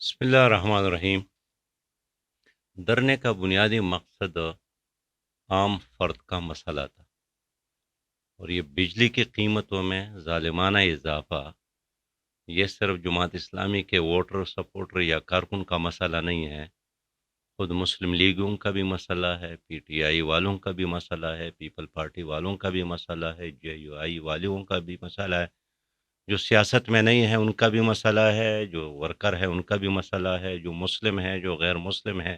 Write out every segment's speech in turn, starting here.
بسم اللہ الرحمن الرحیم۔ دھرنے کا بنیادی مقصد عام فرد کا مسئلہ تھا، اور یہ بجلی کی قیمتوں میں ظالمانہ اضافہ یہ صرف جماعت اسلامی کے ووٹر سپورٹر یا کارکن کا مسئلہ نہیں ہے، خود مسلم لیگوں کا بھی مسئلہ ہے، پی ٹی آئی والوں کا بھی مسئلہ ہے، پیپل پارٹی والوں کا بھی مسئلہ ہے، جے یو آئی والوں کا بھی مسئلہ ہے، جو سیاست میں نہیں ہے ان کا بھی مسئلہ ہے، جو ورکر ہے ان کا بھی مسئلہ ہے، جو مسلم ہے جو غیر مسلم ہے،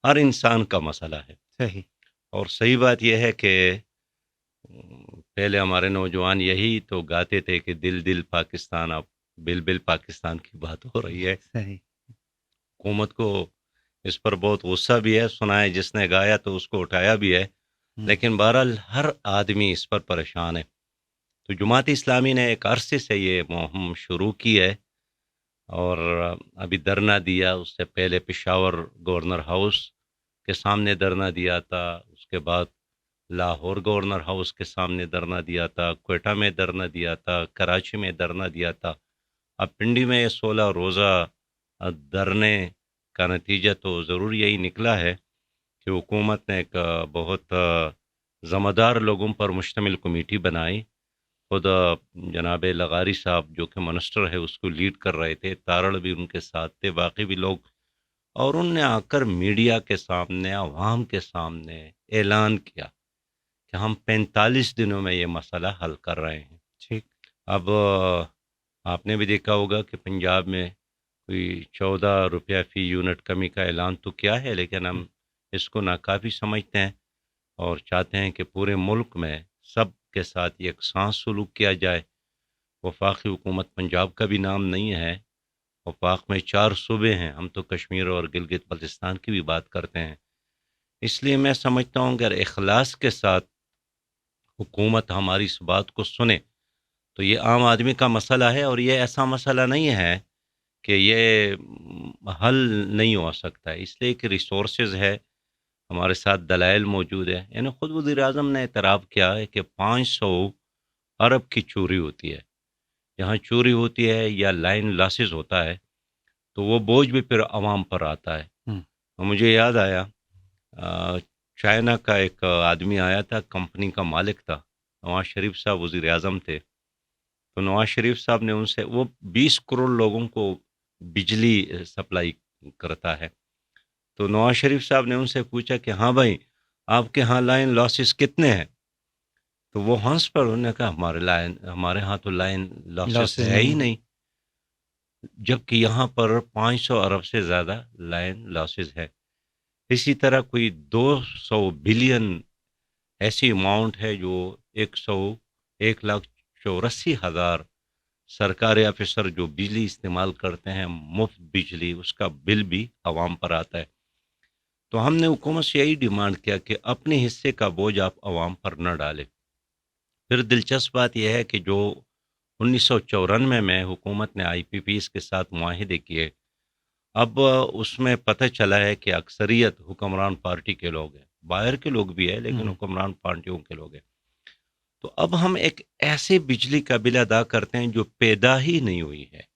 ہر انسان کا مسئلہ ہے۔ صحیح۔ اور صحیح بات یہ ہے کہ پہلے ہمارے نوجوان یہی تو گاتے تھے کہ دل دل پاکستان، اب بل بل پاکستان کی بات ہو رہی ہے۔ صحیح۔ حکومت کو اس پر بہت غصہ بھی ہے، سنا ہے جس نے گایا تو اس کو اٹھایا بھی ہے، لیکن بہرحال ہر آدمی اس پر پریشان ہے۔ تو جماعت اسلامی نے ایک عرصے سے یہ مہم شروع کی ہے، اور ابھی دھرنا دیا، اس سے پہلے پشاور گورنر ہاؤس کے سامنے دھرنا دیا تھا، اس کے بعد لاہور گورنر ہاؤس کے سامنے دھرنا دیا تھا، کوئٹہ میں دھرنا دیا تھا، کراچی میں دھرنا دیا تھا۔ اب پنڈی میں 16 روزہ دھرنے کا نتیجہ تو ضرور یہی نکلا ہے کہ حکومت نے ایک بہت ذمہ دار لوگوں پر مشتمل کمیٹی بنائی۔ خود جناب لغاری صاحب جو کہ منسٹر ہے اس کو لیڈ کر رہے تھے، تارڑ بھی ان کے ساتھ تھے، باقی بھی لوگ، اور ان نے آ کر میڈیا کے سامنے، عوام کے سامنے اعلان کیا کہ ہم 45 دنوں میں یہ مسئلہ حل کر رہے ہیں۔ ٹھیک۔ اب آپ نے بھی دیکھا ہوگا کہ پنجاب میں کوئی 14 روپیہ فی یونٹ کمی کا اعلان تو کیا ہے، لیکن ہم اس کو ناکافی سمجھتے ہیں اور چاہتے ہیں کہ پورے ملک میں سب کے ساتھ یکساں سلوک کیا جائے۔ وفاقی حکومت پنجاب کا بھی نام نہیں ہے، وفاق میں 4 صوبے ہیں، ہم تو کشمیر اور گلگت بلتستان کی بھی بات کرتے ہیں۔ اس لیے میں سمجھتا ہوں کہ اگر اخلاص کے ساتھ حکومت ہماری اس بات کو سنے تو یہ عام آدمی کا مسئلہ ہے، اور یہ ایسا مسئلہ نہیں ہے کہ یہ حل نہیں ہو سکتا ہے، اس لیے کہ ریسورسز ہے ہمارے ساتھ، دلائل موجود ہے۔ یعنی خود وزیر اعظم نے اعتراف کیا ہے کہ 500 ارب کی چوری ہوتی ہے، جہاں چوری ہوتی ہے یا لائن لاسز ہوتا ہے تو وہ بوجھ بھی پھر عوام پر آتا ہے۔ اور مجھے یاد آیا چائنا کا ایک آدمی آیا تھا، کمپنی کا مالک تھا، نواز شریف صاحب وزیر اعظم تھے، تو نواز شریف صاحب نے ان سے، وہ 20 کروڑ لوگوں کو بجلی سپلائی کرتا ہے، تو نواز شریف صاحب نے ان سے پوچھا کہ ہاں بھائی آپ کے ہاں لائن لاسز کتنے ہیں؟ تو وہ ہنس پر انہوں نے کہا ہمارے ہاں تو لائن لاسز لاسز ہے ہی نہیں ہے۔ نہیں، جبکہ یہاں پر 500 ارب سے زیادہ لائن لاسز ہے۔ اسی طرح کوئی 200 بلین ایسی اماؤنٹ ہے جو 1,84,000 سرکاری آفیسر جو بجلی استعمال کرتے ہیں مفت بجلی، اس کا بل بھی عوام پر آتا ہے۔ تو ہم نے حکومت سے یہی ڈیمانڈ کیا کہ اپنے حصے کا بوجھ آپ عوام پر نہ ڈالیں۔ پھر دلچسپ بات یہ ہے کہ جو 1994 میں حکومت نے آئی پی پیز کے ساتھ معاہدے کیے، اب اس میں پتہ چلا ہے کہ اکثریت حکمران پارٹی کے لوگ ہیں، باہر کے لوگ بھی ہیں لیکن حکمران پارٹیوں کے لوگ ہیں۔ تو اب ہم ایک ایسے بجلی کا بل ادا کرتے ہیں جو پیدا ہی نہیں ہوئی ہے۔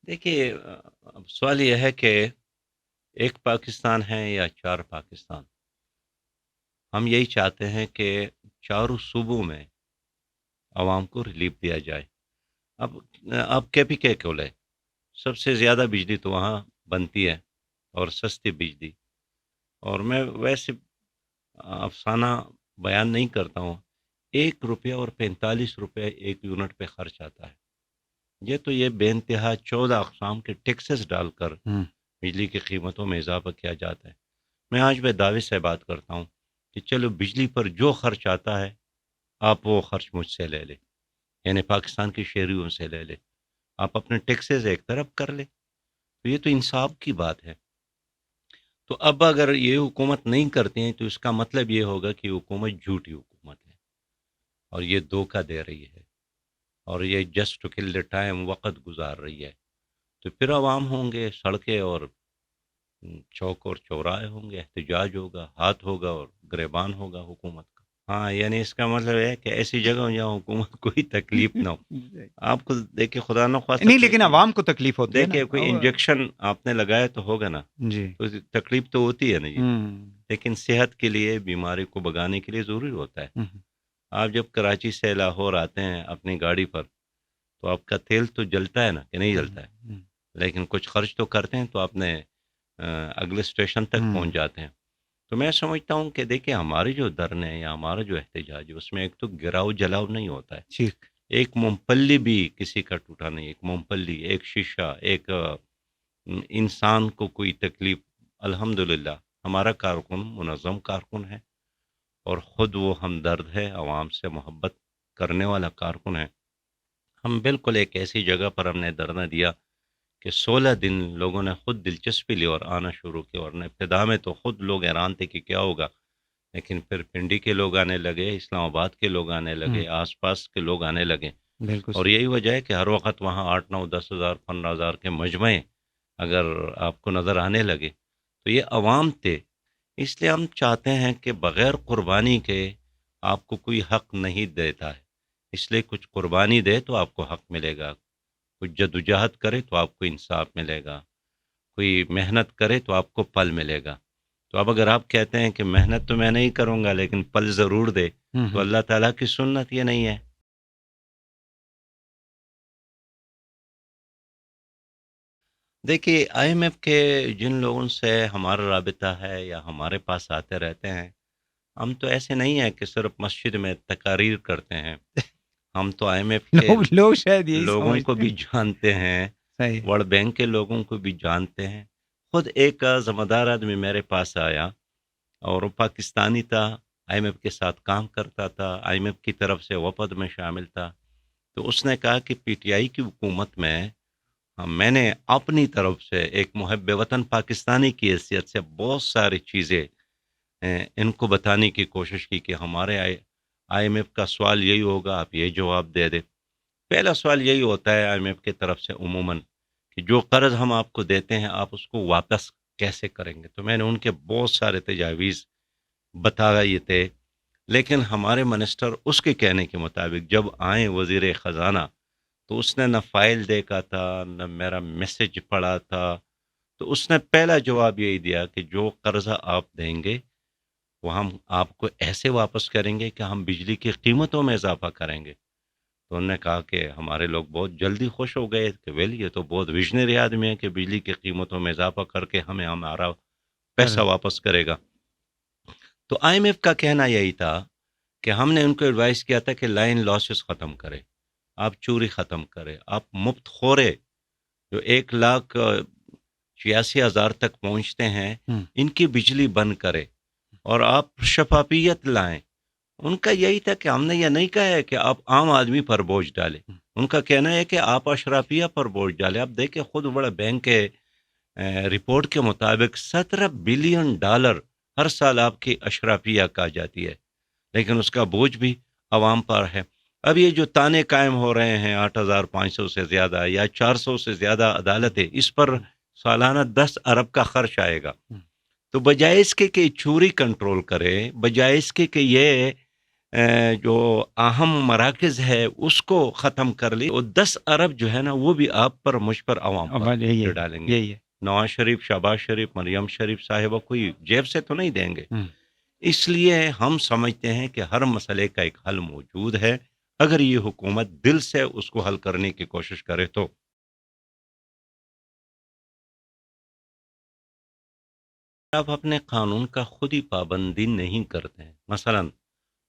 دیکھیے اب سوال یہ ہے کہ ایک پاکستان ہے یا 4 پاکستان؟ ہم یہی چاہتے ہیں کہ چاروں صوبوں میں عوام کو ریلیف دیا جائے۔ اب آپ کے پی کے کول ہے، سب سے زیادہ بجلی تو وہاں بنتی ہے اور سستی بجلی، اور میں ویسے افسانہ بیان نہیں کرتا ہوں، 1 روپیہ اور 45 روپے ایک یونٹ پہ خرچ آتا ہے۔ یہ بے انتہا 14 اقسام کے ٹیکسز ڈال کر بجلی کی قیمتوں میں اضافہ کیا جاتا ہے۔ میں آج بھی دعوے سے بات کرتا ہوں کہ چلو بجلی پر جو خرچ آتا ہے آپ وہ خرچ مجھ سے لے لیں، یعنی پاکستان کے شہریوں سے لے لیں، آپ اپنے ٹیکسز ایک طرف کر لیں، تو یہ تو انصاف کی بات ہے۔ تو اب اگر یہ حکومت نہیں کرتے ہیں تو اس کا مطلب یہ ہوگا کہ حکومت جھوٹی حکومت ہے اور یہ دھوکہ دے رہی ہے، اور یہ just to kill the time وقت گزار رہی ہے۔ تو پھر عوام ہوں گے، سڑکیں اور چوک اور چوراہے ہوں گے، احتجاج ہوگا، ہاتھ ہوگا اور گریبان ہوگا حکومت کا۔ ہاں، یعنی اس کا مطلب ہے کہ ایسی جگہ جہاں حکومت کوئی تکلیف نہ ہو. آپ کو دیکھیے خدا نہ خواستہ نہیں، لیکن عوام کو تکلیف ہوتی ہے نا. دیکھیے کوئی انجیکشن آپ نے لگایا تو ہوگا نا، جی. تو تکلیف تو ہوتی ہے نا جی. ہوں. لیکن صحت کے لیے بیماری کو بھگانے کے لیے ضروری ہوتا ہے. ہوں. آپ جب کراچی سے لاہور آتے ہیں اپنی گاڑی پر تو آپ کا تیل تو جلتا ہے نا کہ نہیں جلتا ہے، لیکن کچھ خرچ تو کرتے ہیں تو اپنے اگلے اسٹیشن تک پہنچ جاتے ہیں. تو میں سمجھتا ہوں کہ دیکھیں ہماری جو دھرنے یا ہمارا جو احتجاج ہے اس میں ایک تو گراؤ جلاؤ نہیں ہوتا ہے. ٹھیک. ایک ممپلی بھی کسی کا ٹوٹا نہیں، ایک ممپلی، ایک شیشہ، ایک انسان کو کوئی تکلیف. الحمدللہ ہمارا کارکن منظم کارکن ہے اور خود وہ ہمدرد ہے، عوام سے محبت کرنے والا کارکن ہے. ہم بالکل ایک ایسی جگہ پر ہم نے دھرنا دیا کہ 16 دن لوگوں نے خود دلچسپی لی اور آنا شروع کیا. اور ابتدا میں تو خود لوگ حیران تھے کہ کیا ہوگا، لیکن پھر پنڈی کے لوگ آنے لگے، اسلام آباد کے لوگ آنے لگے، آس پاس کے لوگ آنے لگے. بالکل. اور یہی وجہ ہے کہ ہر وقت وہاں 8 9 10 ہزار 15 ہزار کے مجمعے اگر آپ کو نظر آنے لگے تو یہ عوام تھے. اس لیے ہم چاہتے ہیں کہ بغیر قربانی کے آپ کو کوئی حق نہیں دیتا ہے، اس لیے کچھ قربانی دے تو آپ کو حق ملے گا، کچھ جدوجہد کرے تو آپ کو انصاف ملے گا، کوئی محنت کرے تو آپ کو پھل ملے گا. تو اب اگر آپ کہتے ہیں کہ محنت تو میں نہیں کروں گا لیکن پھل ضرور دے، تو اللہ تعالیٰ کی سنت یہ نہیں ہے. دیکھیے آئی ایم ایف کے جن لوگوں سے ہمارا رابطہ ہے یا ہمارے پاس آتے رہتے ہیں، ہم تو ایسے نہیں ہیں کہ صرف مسجد میں تقاریر کرتے ہیں. ہم تو آئی ایم ایف کے لوگ شاید یہی لوگوں کو سمجھتے بھی ہیں. جانتے ہیں، صحیح. ورلڈ بینک کے لوگوں کو بھی جانتے ہیں. خود ایک ذمہ دار آدمی میرے پاس آیا اور وہ پاکستانی تھا، آئی ایم ایف کے ساتھ کام کرتا تھا، آئی ایم ایف کی طرف سے وفد میں شامل تھا. تو اس نے کہا کہ پی ٹی آئی کی حکومت میں میں نے اپنی طرف سے ایک محب وطن پاکستانی کی حیثیت سے بہت ساری چیزیں ان کو بتانے کی کوشش کی کہ ہمارے آئی ایم ایف کا سوال یہی ہوگا، آپ یہ جواب دے دیں. پہلا سوال یہی ہوتا ہے آئی ایم ایف کی طرف سے عموماً کہ جو قرض ہم آپ کو دیتے ہیں آپ اس کو واپس کیسے کریں گے. تو میں نے ان کے بہت سارے تجاویز بتائے تھے، لیکن ہمارے منسٹر اس کے کہنے کے مطابق جب آئیں وزیر خزانہ تو اس نے نہ فائل دیکھا تھا نہ میرا میسج پڑھا تھا. تو اس نے پہلا جواب یہی دیا کہ جو قرضہ آپ دیں گے وہ ہم آپ کو ایسے واپس کریں گے کہ ہم بجلی کی قیمتوں میں اضافہ کریں گے. تو انہوں نے کہا کہ ہمارے لوگ بہت جلدی خوش ہو گئے کہ ویل یہ تو بہت ویژنری آدمی ہے کہ بجلی کی قیمتوں میں اضافہ کر کے ہمیں ہمارا پیسہ واپس کرے گا. تو آئی ایم ایف کا کہنا یہی تھا کہ ہم نے ان کو ایڈوائز کیا تھا کہ لائن لاسز ختم کرے، آپ چوری ختم کرے، آپ مفت خورے جو 1,86,000 تک پہنچتے ہیں ان کی بجلی بند کرے اور آپ شفافیت لائیں. ان کا یہی تھا کہ ہم نے یہ نہیں کہا ہے کہ آپ عام آدمی پر بوجھ ڈالیں، ان کا کہنا ہے کہ آپ اشرافیہ پر بوجھ ڈالیں. آپ دیکھیں خود بڑا بینک کے رپورٹ کے مطابق $17 بلین ہر سال آپ کی اشرافیہ کا جاتی ہے، لیکن اس کا بوجھ بھی عوام پر ہے. اب یہ جو تانے قائم ہو رہے ہیں 8,500 سے زیادہ یا 400 سے زیادہ عدالتیں، اس پر سالانہ 10 ارب کا خرچ آئے گا. تو بجائے اس کے کہ چوری کنٹرول کرے، بجائے اس کے کہ یہ جو اہم مراکز ہے اس کو ختم کر لی، اور 10 ارب جو ہے نا وہ بھی آپ پر مجھ پر عوام پر ڈالیں گے. نواز شریف، شہباز شریف، مریم شریف صاحبہ کوئی جیب سے تو نہیں دیں گے. اس لیے ہم سمجھتے ہیں کہ ہر مسئلے کا ایک حل موجود ہے اگر یہ حکومت دل سے اس کو حل کرنے کی کوشش کرے تو. آپ اپنے قانون کا خود ہی پابندی نہیں کرتے ہیں. مثلا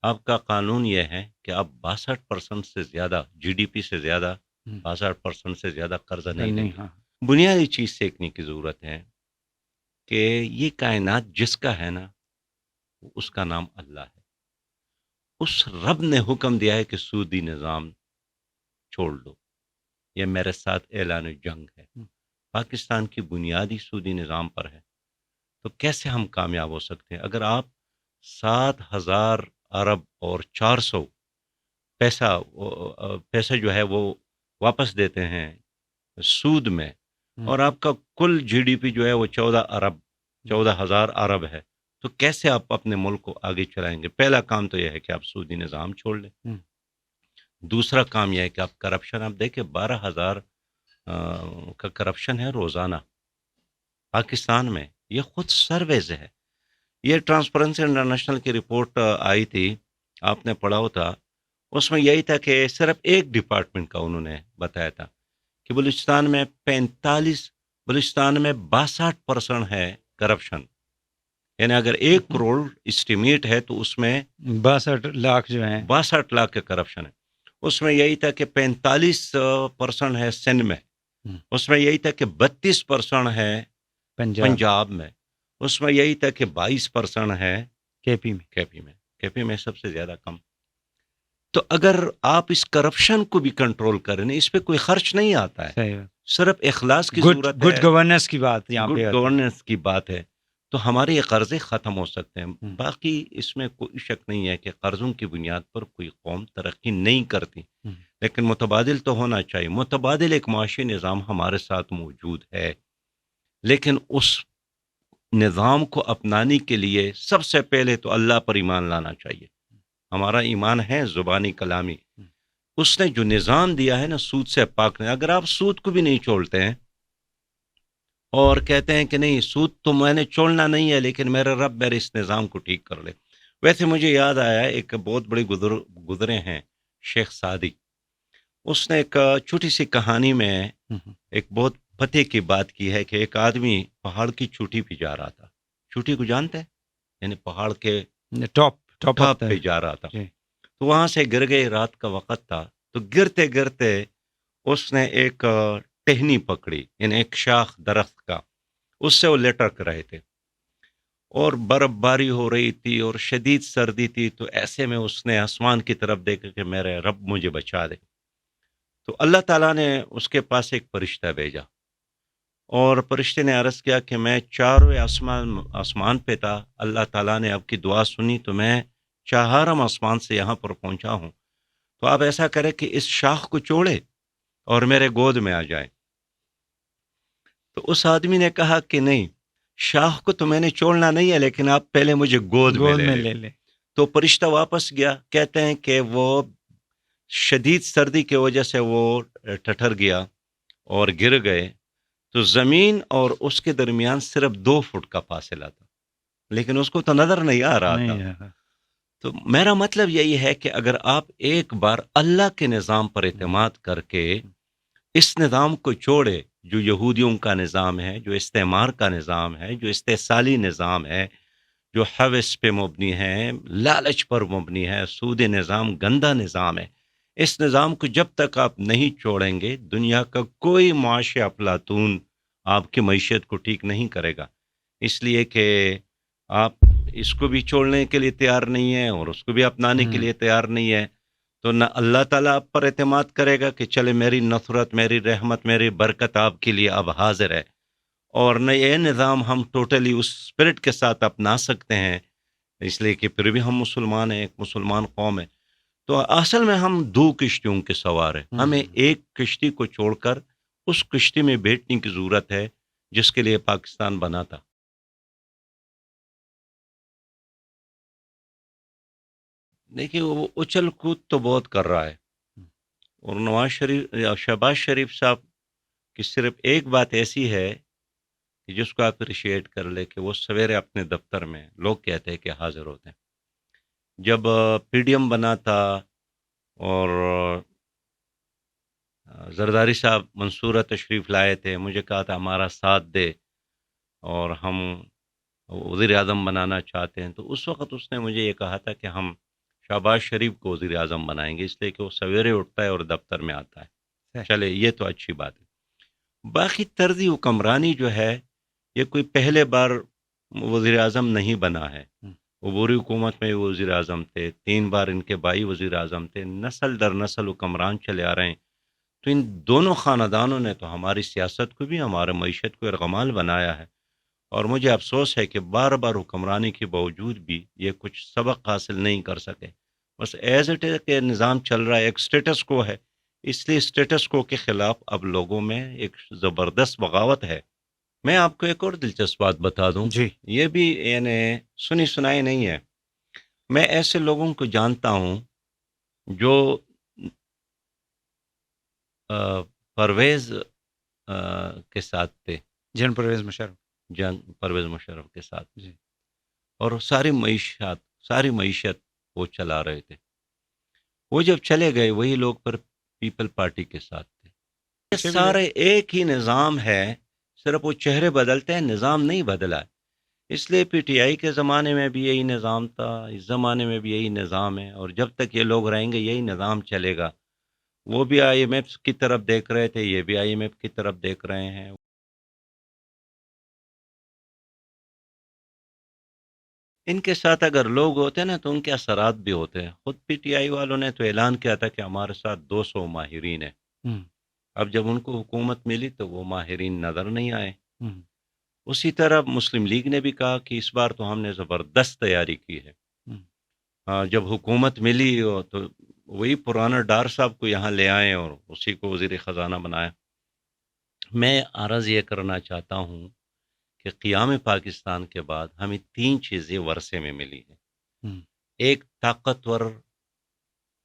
آپ کا قانون یہ ہے کہ آپ 62% سے زیادہ جی ڈی پی سے زیادہ 62% سے زیادہ قرضہ نہیں لیں گے. بنیادی چیز سیکھنے کی ضرورت ہے کہ یہ کائنات جس کا ہے نا اس کا نام اللہ ہے. اس رب نے حکم دیا ہے کہ سودی نظام چھوڑ دو، یہ میرے ساتھ اعلان جنگ ہے. پاکستان کی بنیادی سودی نظام پر ہے. تو کیسے ہم کامیاب ہو سکتے ہیں اگر آپ 7,000 ارب اور 400 پیسہ جو ہے وہ واپس دیتے ہیں سود میں، اور آپ کا کل جی ڈی پی جو ہے وہ 14,000 ارب ہے. تو کیسے آپ اپنے ملک کو آگے چلائیں گے؟ پہلا کام تو یہ ہے کہ آپ سودی نظام چھوڑ لیں. دوسرا کام یہ ہے کہ آپ کرپشن، آپ دیکھیں 12,000 کا کرپشن ہے روزانہ پاکستان میں. یہ خود سرویز ہے. یہ ٹرانسپیرنسی انٹرنیشنل کی رپورٹ آئی تھی، آپ نے پڑھا ہوتا. اس میں یہی تھا کہ صرف ایک ڈپارٹمنٹ کا انہوں نے بتایا تھا کہ بلوچستان میں 62% ہے کرپشن. یعنی اگر 1 کروڑ اسٹیمیٹ ہے تو اس میں 62 لاکھ جو ہیں 62 لاکھ کا کرپشن ہے. اس میں یہی تھا کہ 45% ہے سندھ میں. اس میں یہی تھا کہ 32% ہے پنجاب میں. اس میں یہی تھا کہ 22% ہے کے پی میں سب سے زیادہ کم. تو اگر آپ اس کرپشن کو بھی کنٹرول کریں، اس پہ کوئی خرچ نہیں آتا ہے، صرف اخلاص کی ضرورت ہے. گڈ گورننس کی بات یہاں پہ، گڈ گورننس کی بات ہے، تو ہمارے یہ قرضے ختم ہو سکتے ہیں. باقی اس میں کوئی شک نہیں ہے کہ قرضوں کی بنیاد پر کوئی قوم ترقی نہیں کرتی، لیکن متبادل تو ہونا چاہیے. متبادل ایک معاشی نظام ہمارے ساتھ موجود ہے، لیکن اس نظام کو اپنانے کے لیے سب سے پہلے تو اللہ پر ایمان لانا چاہیے. ہمارا ایمان ہے زبانی کلامی. اس نے جو نظام دیا ہے نا سود سے پاک نے، اگر آپ سود کو بھی نہیں چھوڑتے ہیں اور کہتے ہیں کہ نہیں سود تو میں نے چھوڑنا نہیں ہے، لیکن میرے رب میرے اس نظام کو ٹھیک کر لے. ویسے مجھے یاد آیا ایک بہت بڑے گزرے ہیں شیخ سعدی. اس نے ایک چھوٹی سی کہانی میں ایک بہت پتے کی بات کی ہے کہ ایک آدمی پہاڑ کی چوٹی پہ جا رہا تھا. چوٹی کو جانتے ہیں؟ یعنی پہاڑ کے ٹاپ پہ جا رہا تھا. تو وہاں سے گر گئے، رات کا وقت تھا. تو گرتے گرتے اس نے ایک ٹہنی پکڑی، یعنی ایک شاخ درخت کا. اس سے وہ لٹک رہے تھے اور برف باری ہو رہی تھی اور شدید سردی تھی. تو ایسے میں اس نے آسمان کی طرف دیکھا کہ میرے رب مجھے بچا دے. تو اللہ تعالیٰ نے اس کے پاس ایک فرشتہ بھیجا اور فرشتے نے عرض کیا کہ میں 4ویں آسمان پہ تھا، اللہ تعالیٰ نے آپ کی دعا سنی تو میں 4م آسمان سے یہاں پر پہنچا ہوں. تو آپ ایسا کریں کہ اس شاخ کو چھوڑے اور میرے گود میں آ جائے. تو اس آدمی نے کہا کہ نہیں، شاخ کو تو میں نے چھوڑنا نہیں ہے، لیکن آپ پہلے مجھے گود میں لے لے. تو فرشتہ واپس گیا. کہتے ہیں کہ وہ شدید سردی کی وجہ سے وہ ٹھٹر گیا اور گر گئے. تو زمین اور اس کے درمیان صرف 2 فٹ کا فاصلہ تھا، لیکن اس کو تو نظر نہیں آ رہا تھا. تو میرا مطلب یہی ہے کہ اگر آپ ایک بار اللہ کے نظام پر اعتماد کر کے اس نظام کو چھوڑے جو یہودیوں کا نظام ہے، جو استعمار کا نظام ہے، جو استحصالی نظام ہے، جو حوث پہ مبنی ہے، لالچ پر مبنی ہے، سود نظام گندا نظام ہے. اس نظام کو جب تک آپ نہیں چھوڑیں گے، دنیا کا کوئی معاشی افلاطون آپ کی معیشت کو ٹھیک نہیں کرے گا. اس لیے کہ آپ اس کو بھی چھوڑنے کے لیے تیار نہیں ہیں اور اس کو بھی اپنانے کے لیے تیار نہیں ہے، تو نہ اللہ تعالیٰ آپ پر اعتماد کرے گا کہ چلے میری نصرت، میری رحمت، میری برکت آپ کے لیے اب حاضر ہے، اور نہ یہ نظام ہم ٹوٹلی اس اسپرٹ کے ساتھ اپنا سکتے ہیں. اس لیے کہ پھر بھی ہم مسلمان ہیں، ایک مسلمان قوم ہے. تو اصل میں ہم 2 کشتیوں کے سوار ہیں. ہمیں ایک کشتی کو چھوڑ کر اس کشتی میں بیٹھنے کی ضرورت ہے جس کے لیے پاکستان بنا تھا. دیکھیے وہ اچھل کود تو بہت کر رہا ہے، اور نواز شریف یا شہباز شریف صاحب کی صرف ایک بات ایسی ہے کہ جس کو آپ اپریشیٹ کر لے کہ وہ سویرے اپنے دفتر میں لوگ کہتے ہیں کہ حاضر ہوتے ہیں. جب پی ڈی ایم بنا تھا اور زرداری صاحب منصورہ تشریف لائے تھے، مجھے کہا تھا ہمارا ساتھ دے اور ہم وزیر اعظم بنانا چاہتے ہیں. تو اس وقت اس نے مجھے یہ کہا تھا کہ ہم شہباز شریف کو وزیر اعظم بنائیں گے، اس لیے کہ وہ سویرے اٹھتا ہے اور دفتر میں آتا ہے. چلے یہ تو اچھی بات ہے. باقی طرزی حکمرانی جو ہے، یہ کوئی پہلے بار وزیر اعظم نہیں بنا ہے. عبوری حکومت میں وزیر اعظم تھے، 3 بار ان کے بھائی وزیر اعظم تھے، نسل در نسل حکمران چلے آ رہے ہیں. تو ان دونوں خاندانوں نے تو ہماری سیاست کو بھی، ہمارے معیشت کو ارغمال بنایا ہے. اور مجھے افسوس ہے کہ بار بار حکمرانی کے باوجود بھی یہ کچھ سبق حاصل نہیں کر سکے. بس ایز اٹ از کہ نظام چل رہا ہے، ایک سٹیٹس کو ہے، اس لیے سٹیٹس کو کے خلاف اب لوگوں میں ایک زبردست بغاوت ہے میں آپ کو ایک اور دلچسپ بات بتا دوں، جی یہ بھی یعنی سنی سنائی نہیں ہے. میں ایسے لوگوں کو جانتا ہوں جو آ، پرویز کے ساتھ تھے، جن پرویز مشرف. پرویز مشرف کے ساتھ، جی اور ساری معیشت وہ چلا رہے تھے. وہ جب چلے گئے وہی لوگ پر پیپل پارٹی کے ساتھ تھے. یہ پیچھے بھی گئے. سارے ایک ہی نظام ہے، صرف وہ چہرے بدلتے ہیں، نظام نہیں بدلا ہے. اس لیے پی ٹی آئی کے زمانے میں بھی یہی نظام تھا، اس زمانے میں بھی یہی نظام ہے، اور جب تک یہ لوگ رہیں گے یہی نظام چلے گا. وہ بھی آئی ایم ایف کی طرف دیکھ رہے تھے، یہ بھی آئی ایم ایف کی طرف دیکھ رہے ہیں. ان کے ساتھ اگر لوگ ہوتے ہیں نا تو ان کے اثرات بھی ہوتے ہیں. خود پی ٹی آئی والوں نے تو اعلان کیا تھا کہ ہمارے ساتھ 200 ماہرین ہیں. ہم، اب جب ان کو حکومت ملی تو وہ ماہرین نظر نہیں آئے. ہم، اسی طرح مسلم لیگ نے بھی کہا کہ اس بار تو ہم نے زبردست تیاری کی ہے. ہم. جب حکومت ملی تو وہی پرانا ڈار صاحب کو یہاں لے آئے اور اسی کو وزیر خزانہ بنایا. میں عرض یہ کرنا چاہتا ہوں کہ قیام پاکستان کے بعد ہمیں 3 چیزیں ورثے میں ملی ہیں. ہم. ایک طاقتور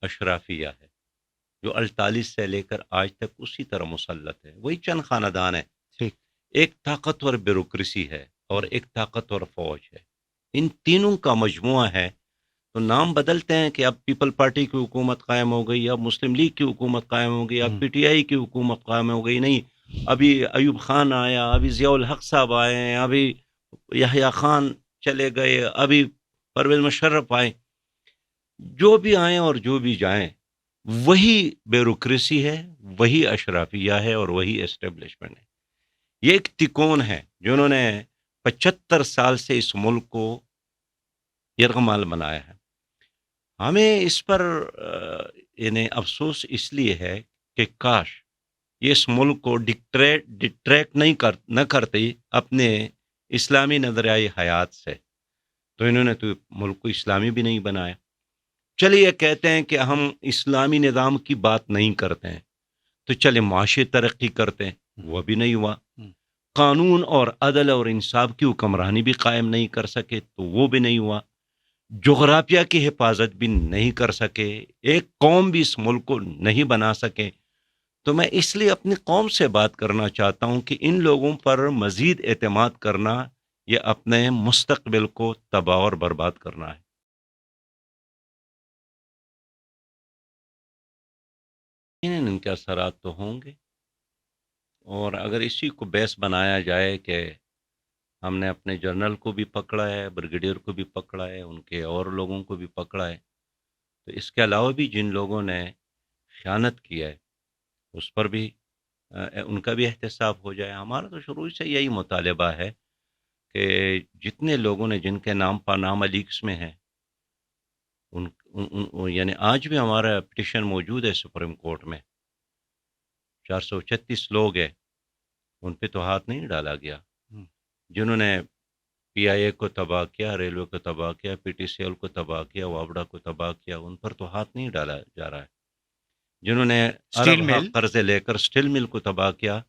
اشرافیہ ہے جو 48 سے لے کر آج تک اسی طرح مسلط ہے، وہی چند خاندان ہے. ٹھیک. ایک طاقتور بیوروکریسی ہے اور ایک طاقتور فوج ہے. ان تینوں کا مجموعہ ہے. تو نام بدلتے ہیں کہ اب پیپل پارٹی کی حکومت قائم ہو گئی، اب مسلم لیگ کی حکومت قائم ہو گئی، اب ہم. پی ٹی آئی کی حکومت قائم ہو گئی. نہیں، ابھی ایوب خان آیا، ابھی ضیاء الحق صاحب آئے ہیں، ابھی یحییٰ خان چلے گئے، ابھی پرویز مشرف آئے. جو بھی آئیں اور جو بھی جائیں وہی بیوروکریسی ہے، وہی اشرافیہ ہے اور وہی اسٹیبلشمنٹ ہے. یہ ایک تکون ہے جنہوں نے 75 سال سے اس ملک کو یرغمال بنایا ہے. ہمیں اس پر یعنی افسوس اس لیے ہے کہ کاش یہ اس ملک کو ڈٹریکٹ نہ کرتی اپنے اسلامی نظریہ حیات سے. تو انہوں نے تو ملک کو اسلامی بھی نہیں بنایا. چلیے کہتے ہیں کہ ہم اسلامی نظام کی بات نہیں کرتے ہیں، تو چلے معاشی ترقی کرتے ہیں، وہ بھی نہیں ہوا. ہم. قانون اور عدل اور انصاف کی حکمرانی بھی قائم نہیں کر سکے، تو وہ بھی نہیں ہوا. جغرافیہ کی حفاظت بھی نہیں کر سکے، ایک قوم بھی اس ملک کو نہیں بنا سکے. تو میں اس لیے اپنی قوم سے بات کرنا چاہتا ہوں کہ ان لوگوں پر مزید اعتماد کرنا یہ اپنے مستقبل کو تباہ اور برباد کرنا ہے. ان کے اثرات تو ہوں گے، اور اگر اسی کو بیس بنایا جائے کہ ہم نے اپنے جنرل کو بھی پکڑا ہے، بریگیڈیئر کو بھی پکڑا ہے، ان کے اور لوگوں کو بھی پکڑا ہے، تو اس کے علاوہ بھی جن لوگوں نے خیانت کی ہے اس پر بھی ان کا بھی احتساب ہو جائے. ہمارا تو شروع سے یہی مطالبہ ہے کہ جتنے لوگوں نے جن کے نام پاناما لیکس میں ہیں یعنی آج بھی ہمارا پٹیشن موجود ہے سپریم کورٹ میں، 436 لوگ ہیں، ان پہ تو ہاتھ نہیں ڈالا گیا. ہم. جنہوں نے پی آئی اے کو تباہ کیا، ریلوے کو تباہ کیا، پی ٹی سی ایل کو تباہ کیا، وابڑا کو تباہ کیا، ان پر تو ہاتھ نہیں ڈالا جا رہا ہے. جنہوں نے اسٹیل ارب ہا مل. قرضے لے کر اسٹیل مل کو تباہ کیا،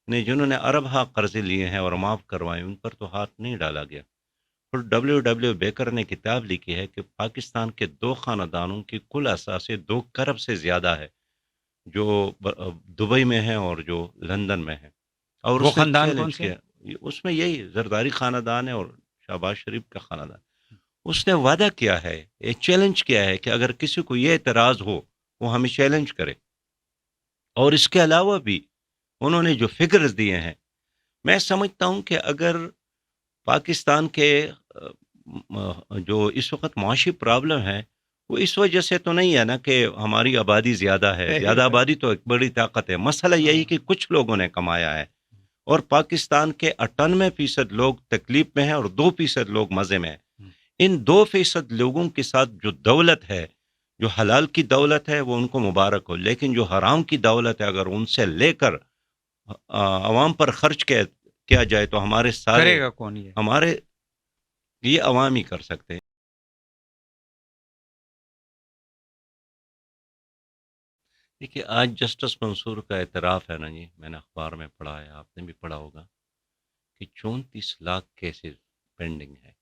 نہیں، جنہوں نے ارب ہا قرضے لیے ہیں اور معاف کروائے، ان پر تو ہاتھ نہیں ڈالا گیا. اور ڈبلیو بیکر نے کتاب لکھی ہے کہ پاکستان کے 2 خاندانوں کی کل اثاثے 2 کروڑ سے زیادہ ہے، جو دبئی میں ہیں اور جو لندن میں ہیں. اور وہ اس نے خاندان کون چیلنج سے؟ کیا، اس میں یہی زرداری خاندان ہے اور شہباز شریف کا خاندان. اس نے وعدہ کیا ہے، یہ چیلنج کیا ہے کہ اگر کسی کو یہ اعتراض ہو وہ ہمیں چیلنج کرے. اور اس کے علاوہ بھی انہوں نے جو فگرز دیے ہیں، میں سمجھتا ہوں کہ اگر پاکستان کے جو اس وقت معاشی پرابلم ہے وہ اس وجہ سے تو نہیں ہے نا کہ ہماری آبادی زیادہ ہے. زیادہ آبادی تو ایک بڑی طاقت ہے. مسئلہ یہی کہ کچھ لوگوں نے کمایا ہے، اور پاکستان کے 98% لوگ تکلیف میں ہیں اور 2% لوگ مزے میں ہیں. ان 2% لوگوں کے ساتھ جو دولت ہے، جو حلال کی دولت ہے، وہ ان کو مبارک ہو. لیکن جو حرام کی دولت ہے اگر ان سے لے کر عوام پر خرچ کیا جائے تو ہمارے سارے کرے گا کون یہ؟ ہمارے یہ عوام ہی کر سکتے ہیں. دیکھیے آج جسٹس منصور کا اعتراف ہے نا جی، میں نے اخبار میں پڑھا ہے، آپ نے بھی پڑھا ہوگا کہ 34 لاکھ کیسز پینڈنگ ہے.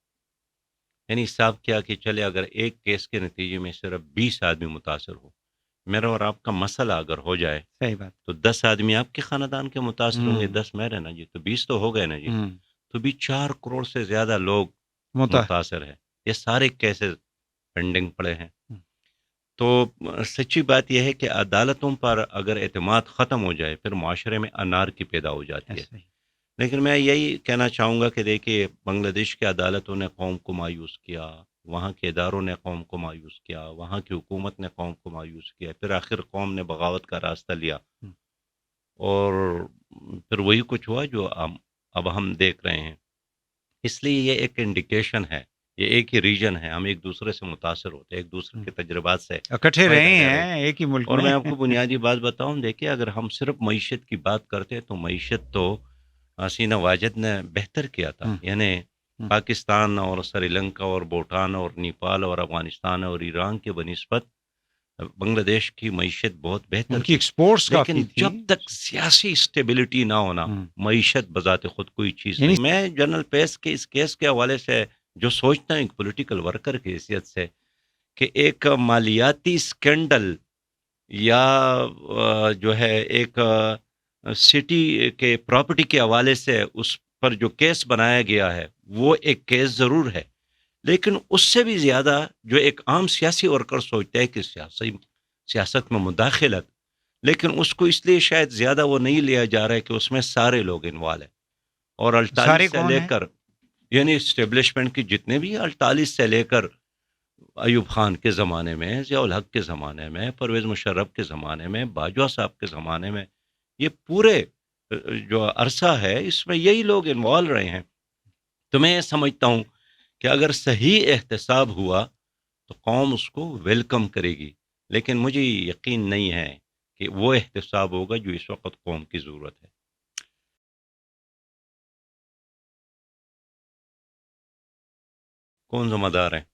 یعنی حساب کیا کہ چلے اگر ایک کیس کے نتیجے میں صرف 20 آدمی متاثر ہو، میرا اور آپ کا مسئلہ اگر ہو جائے صحیح بات. تو 10 آدمی آپ کے خاندان کے متاثر ہوں گے، 10 میرے نا جی، تو 20 تو ہو گئے نا جی. تو بھی 4 کروڑ سے زیادہ لوگ متاثر ہیں. یہ سارے کیسز پینڈنگ پڑے ہیں. تو سچی بات یہ ہے کہ عدالتوں پر اگر اعتماد ختم ہو جائے پھر معاشرے میں انارکی پیدا ہو جاتی ہے. لیکن میں یہی کہنا چاہوں گا کہ دیکھیے بنگلہ دیش کی عدالتوں نے قوم کو مایوس کیا، وہاں کے اداروں نے قوم کو مایوس کیا، وہاں کی حکومت نے قوم کو مایوس کیا، پھر آخر قوم نے بغاوت کا راستہ لیا اور پھر وہی کچھ ہوا جو اب ہم دیکھ رہے ہیں. اس لیے یہ ایک انڈیکیشن ہے، یہ ایک ہی ریجن ہے، ہم ایک دوسرے سے متاثر ہوتے ہیں، ایک دوسرے کے تجربات سے اکٹھے رہے ہیں ایک ہی ملک اور میں. میں آپ کو بنیادی بات بتاؤں، دیکھیے اگر ہم صرف معیشت کی بات کرتے تو معیشت تو حسینہ واجد نے بہتر کیا تھا. یعنی پاکستان اور سری لنکا اور بھوٹان اور نیپال اور افغانستان اور ایران کے بنسبت بنگلہ دیش کی معیشت بہت بہتر ان کی تھی. ایکسپورٹس لیکن کافی تھی. جب تک سیاسی اسٹیبلٹی نہ ہونا معیشت بذات خود کوئی چیز نہیں. میں جنرل پیس کے اس کیس کے حوالے سے جو سوچتا ہوں ایک پولیٹیکل ورکر کی حیثیت سے کہ ایک مالیاتی سکینڈل یا جو ہے ایک سٹی کے پراپرٹی کے حوالے سے اس پر جو کیس بنایا گیا ہے وہ ایک کیس ضرور ہے، لیکن اس سے بھی زیادہ جو ایک عام سیاسی ورکر سوچتا ہے کہ سیاست میں مداخلت، لیکن اس کو اس لیے شاید زیادہ وہ نہیں لیا جا رہا ہے کہ اس میں سارے لوگ انوالو ہیں. اور 48 سے لے کر یعنی اسٹیبلشمنٹ کی جتنے بھی 48 سے لے کر ایوب خان کے زمانے میں، ضیاء الحق کے زمانے میں، پرویز مشرف کے زمانے میں، باجوہ صاحب کے زمانے میں، یہ پورے جو عرصہ ہے اس میں یہی لوگ انوالو رہے ہیں. تو میں سمجھتا ہوں کہ اگر صحیح احتساب ہوا تو قوم اس کو ویلکم کرے گی، لیکن مجھے یقین نہیں ہے کہ وہ احتساب ہوگا جو اس وقت قوم کی ضرورت ہے. کون ذمہ دار ہیں؟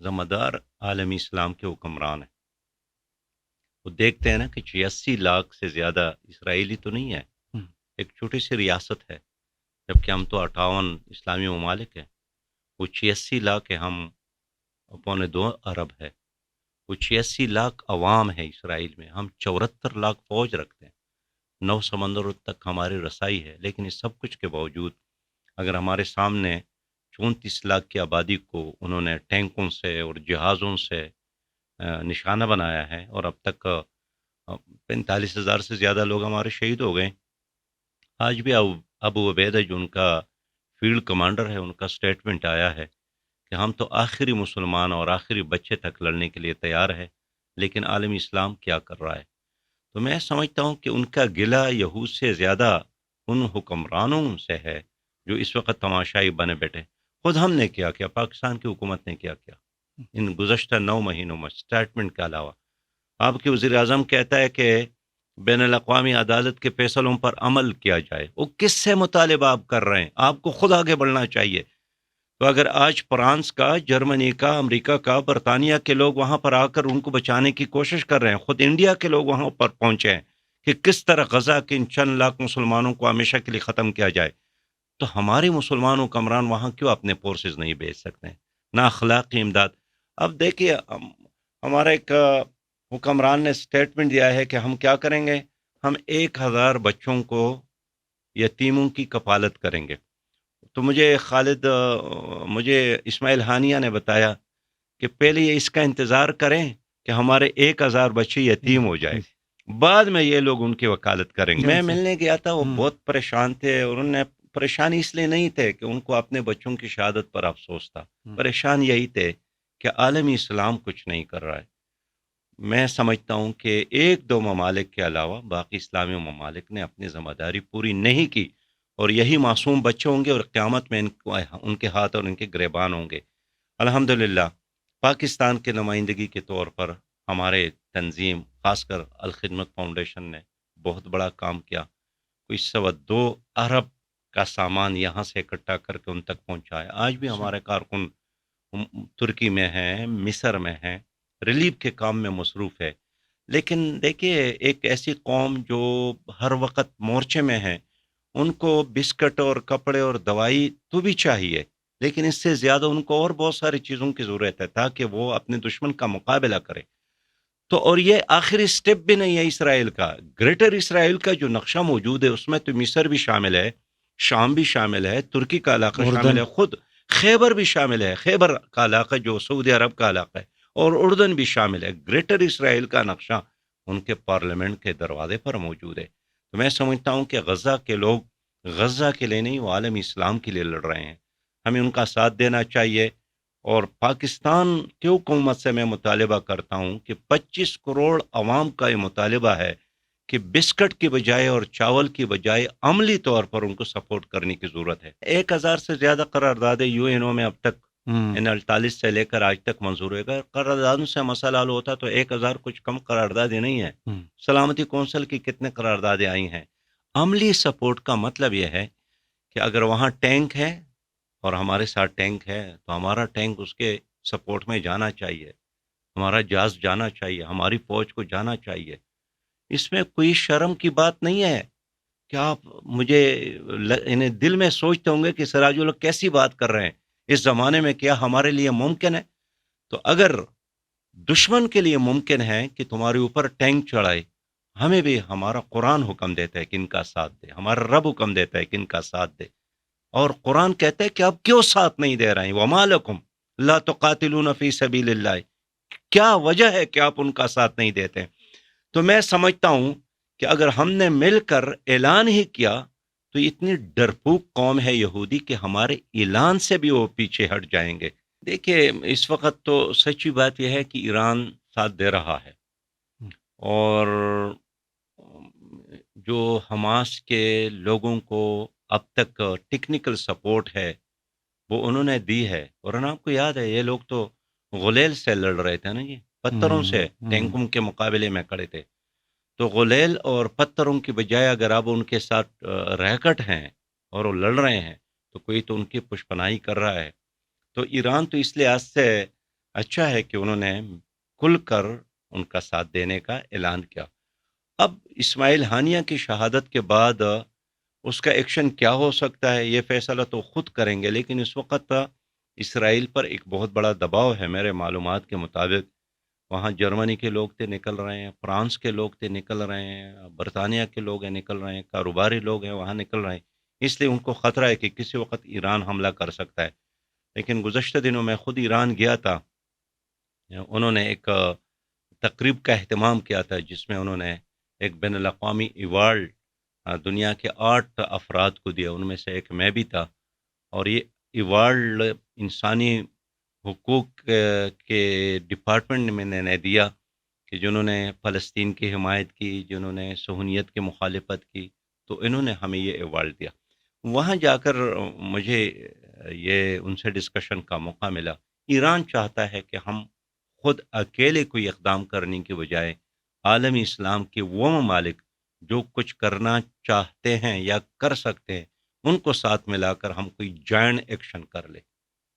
ذمہ دار عالمی اسلام کے حکمران ہیں. وہ دیکھتے ہیں نا کہ 86 لاکھ سے زیادہ اسرائیلی تو نہیں ہے، ایک چھوٹی سی ریاست ہے، جبکہ ہم تو 58 اسلامی ممالک ہیں. وہ 86 لاکھ ہے، ہم 2.25 ارب ہے. وہ 86 لاکھ عوام ہے اسرائیل میں، ہم 74 لاکھ فوج رکھتے ہیں، 9 سمندروں تک ہماری رسائی ہے. لیکن اس سب کچھ کے باوجود اگر ہمارے سامنے 34 لاکھ کی آبادی کو انہوں نے ٹینکوں سے اور جہازوں سے نشانہ بنایا ہے اور اب تک 45,000 سے زیادہ لوگ ہمارے شہید ہو گئے. آج بھی ابو عبیدہ جو ان کا فیلڈ کمانڈر ہے، ان کا سٹیٹمنٹ آیا ہے کہ ہم تو آخری مسلمان اور آخری بچے تک لڑنے کے لیے تیار ہے، لیکن عالمی اسلام کیا کر رہا ہے. تو میں سمجھتا ہوں کہ ان کا گلہ یہود سے زیادہ ان حکمرانوں سے ہے جو اس وقت تماشائی بنے بیٹھے. خود ہم نے کیا پاکستان کی حکومت نے کیا ان گزشتہ 9 مہینوں میں سٹیٹمنٹ کے علاوہ. آپ کے وزیر اعظم کہتا ہے کہ بین الاقوامی عدالت کے فیصلوں پر عمل کیا جائے. وہ کس سے مطالبہ آپ کر رہے ہیں؟ آپ کو خود آگے بڑھنا چاہیے. تو اگر آج فرانس کا، جرمنی کا، امریکہ کا، برطانیہ کے لوگ وہاں پر آ کر ان کو بچانے کی کوشش کر رہے ہیں، خود انڈیا کے لوگ وہاں پر پہنچے ہیں کہ کس طرح غزہ کے ان چند لاکھ مسلمانوں کو ہمیشہ کے لیے ختم کیا جائے، تو ہمارے مسلمان حکمران وہاں کیوں اپنے فورسز نہیں بھیج سکتے ہیں؟ نہ اخلاقی امداد. اب دیکھیے ہمارا ایک حکمران نے سٹیٹمنٹ دیا ہے کہ ہم کیا کریں گے، ہم 1000 بچوں کو یتیموں کی کفالت کریں گے. تو مجھے اسماعیل ہانیہ نے بتایا کہ پہلے یہ اس کا انتظار کریں کہ ہمارے 1000 بچے یتیم ہو جائے، بعد میں یہ لوگ ان کی وکالت کریں گے. میں ملنے گیا تھا، وہ بہت پریشان تھے، اور انہوں نے پریشانی اس لیے نہیں تھے کہ ان کو اپنے بچوں کی شہادت پر افسوس تھا، پریشان یہی تھے کہ عالمی اسلام کچھ نہیں کر رہا ہے. میں سمجھتا ہوں کہ 1-2 ممالک کے علاوہ باقی اسلامی ممالک نے اپنی ذمہ داری پوری نہیں کی، اور یہی معصوم بچے ہوں گے اور قیامت میں ان کے ہاتھ اور ان کے گریبان ہوں گے. الحمدللہ پاکستان کے نمائندگی کے طور پر ہمارے تنظیم، خاص کر الخدمت فاؤنڈیشن نے بہت بڑا کام کیا. کوئی 2.25 ارب کا سامان یہاں سے اکٹھا کر کے ان تک پہنچایا. آج بھی ہمارے کارکن ترکی میں ہیں، مصر میں ہیں، ریلیف کے کام میں مصروف ہے. لیکن دیکھیے ایک ایسی قوم جو ہر وقت مورچے میں ہے، ان کو بسکٹ اور کپڑے اور دوائی تو بھی چاہیے، لیکن اس سے زیادہ ان کو اور بہت ساری چیزوں کی ضرورت ہے تاکہ وہ اپنے دشمن کا مقابلہ کرے۔ تو اور یہ آخری سٹیپ بھی نہیں ہے اسرائیل کا، گریٹر اسرائیل کا جو نقشہ موجود ہے اس میں تو مصر بھی شامل ہے، شام بھی شامل ہے، ترکی کا علاقہ شامل اردن ہے، خود خیبر بھی شامل ہے، خیبر کا علاقہ جو سعودی عرب کا علاقہ ہے، اور اردن بھی شامل ہے۔ گریٹر اسرائیل کا نقشہ ان کے پارلیمنٹ کے دروازے پر موجود ہے۔ تو میں سمجھتا ہوں کہ غزہ کے لوگ غزہ کے لیے نہیں، وہ عالم اسلام کے لیے لڑ رہے ہیں، ہمیں ان کا ساتھ دینا چاہیے۔ اور پاکستان کی حکومت سے میں مطالبہ کرتا ہوں کہ 25 کروڑ عوام کا یہ مطالبہ ہے کہ بسکٹ کی بجائے اور چاول کی بجائے عملی طور پر ان کو سپورٹ کرنے کی ضرورت ہے۔ 1000 سے زیادہ قراردادیں یو این او میں اب تک ان 48 سے لے کر آج تک منظور ہوئے گا۔ قراردادوں سے مسئلہ حل ہوتا تو 1000 کچھ کم قراردادیں نہیں ہیں۔ سلامتی کونسل کی کتنے قراردادیں آئی ہیں۔ عملی سپورٹ کا مطلب یہ ہے کہ اگر وہاں ٹینک ہے اور ہمارے ساتھ ٹینک ہے تو ہمارا ٹینک اس کے سپورٹ میں جانا چاہیے، ہمارا جہاز جانا چاہیے، ہماری فوج کو جانا چاہیے۔ اس میں کوئی شرم کی بات نہیں ہے کہ آپ مجھے انہیں دل میں سوچتے ہوں گے کہ سراج لوگ کیسی بات کر رہے ہیں، اس زمانے میں کیا ہمارے لیے ممکن ہے؟ تو اگر دشمن کے لیے ممکن ہے کہ تمہارے اوپر ٹینک چڑھائے، ہمیں بھی ہمارا قرآن حکم دیتا ہے کہ ان کا ساتھ دے، ہمارا رب حکم دیتا ہے کہ ان کا ساتھ دے، اور قرآن کہتا ہے کہ آپ کیوں ساتھ نہیں دے رہے ہیں؟ وَمَا لَكُمْ لَا تُقَاتِلُونَ فِي سَبِيلِ اللَّهِ، کیا وجہ ہے کہ آپ ان کا ساتھ نہیں دیتے ہیں؟ تو میں سمجھتا ہوں کہ اگر ہم نے مل کر اعلان ہی کیا تو اتنی ڈرپوک قوم ہے یہودی کہ ہمارے اعلان سے بھی وہ پیچھے ہٹ جائیں گے۔ دیکھیے اس وقت تو سچی بات یہ ہے کہ ایران ساتھ دے رہا ہے، اور جو حماس کے لوگوں کو اب تک ٹیکنیکل سپورٹ ہے وہ انہوں نے دی ہے۔ اور آپ کو یاد ہے یہ لوگ تو غلیل سے لڑ رہے تھے نا جی، پتھروں سے ٹینکوں کے مقابلے میں کھڑے تھے۔ تو غلیل اور پتھروں کی بجائے اگر آپ ان کے ساتھ ریکٹ ہیں اور وہ لڑ رہے ہیں تو کوئی تو ان کی پشپناہی کر رہا ہے۔ تو ایران تو اس لحاظ سے اچھا ہے کہ انہوں نے کھل کر ان کا ساتھ دینے کا اعلان کیا۔ اب اسماعیل ہانیہ کی شہادت کے بعد اس کا ایکشن کیا ہو سکتا ہے یہ فیصلہ تو خود کریں گے، لیکن اس وقت اسرائیل پر ایک بہت بڑا دباؤ ہے میرے معلومات کے مطابق۔ وہاں جرمنی کے لوگ تھے نکل رہے ہیں، فرانس کے لوگ تھے نکل رہے ہیں، برطانیہ کے لوگ ہیں نکل رہے ہیں، کاروباری لوگ ہیں وہاں نکل رہے ہیں، اس لیے ان کو خطرہ ہے کہ کسی وقت ایران حملہ کر سکتا ہے۔ لیکن گزشتہ دنوں میں خود ایران گیا تھا، انہوں نے ایک تقریب کا اہتمام کیا تھا جس میں انہوں نے ایک بین الاقوامی ایوارڈ دنیا کے 8 افراد کو دیا، ان میں سے ایک میں بھی تھا، اور یہ ایوارڈ انسانی حقوق کے ڈپارٹمنٹ میں نے دیا کہ جنہوں نے فلسطین کی حمایت کی، جنہوں نے صہیونیت کی مخالفت کی، تو انہوں نے ہمیں یہ ایوارڈ دیا۔ وہاں جا کر مجھے یہ ان سے ڈسکشن کا موقع ملا۔ ایران چاہتا ہے کہ ہم خود اکیلے کوئی اقدام کرنے کی بجائے عالمی اسلام کے وہ ممالک جو کچھ کرنا چاہتے ہیں یا کر سکتے ہیں ان کو ساتھ ملا کر ہم کوئی جوائنٹ ایکشن کر لیں۔